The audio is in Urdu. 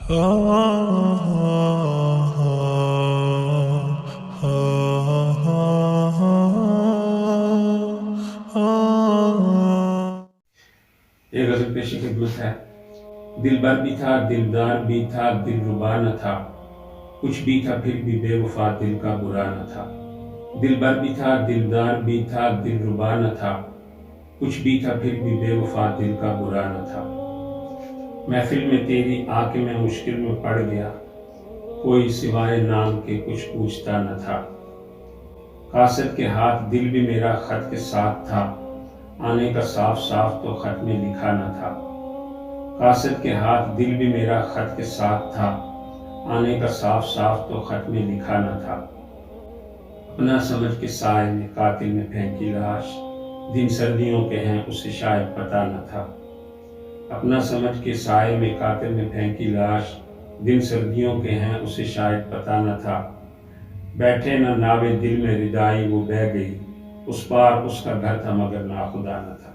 ایک غزل پیشی خدمت ہے۔ دل بر بھی تھا، دلدار بھی تھا، دل ربا نہ تھا، کچھ بھی تھا پھر بھی بے وفا دل کا برا نہ تھا۔ دل بر بھی تھا، دلدار بھی تھا، دل ربا نہ تھا، کچھ بھی تھا پھر بھی بے وفا دل کا برا نہ تھا۔ محفل میں تیری آ کے میں مشکل میں پڑ گیا، کوئی سوائے نام کے کچھ پوچھتا نہ تھا۔ قاصد کے ہاتھ دل بھی میرا خط کے ساتھ تھا، آنے کا صاف صاف تو خط میں لکھا نہ تھا۔ قاصد کے ہاتھ دل بھی میرا خط کے ساتھ تھا، آنے کا صاف صاف تو خط میں لکھا نہ تھا۔ اپنا سمجھ کے سائے میں قاتل نے پھینکی لاش، دن سردیوں کے ہیں اسے شاید پتہ نہ تھا۔ اپنا سمجھ کے سائے میں قاتل نے پھینکی لاش، دن سردیوں کے ہیں اسے شاید پتہ نہ تھا۔ بیٹھے نہ ناوے دل میں ردائی وہ بہہ گئی، اس پار اس کا گھر تھا مگر ناخدا نہ تھا۔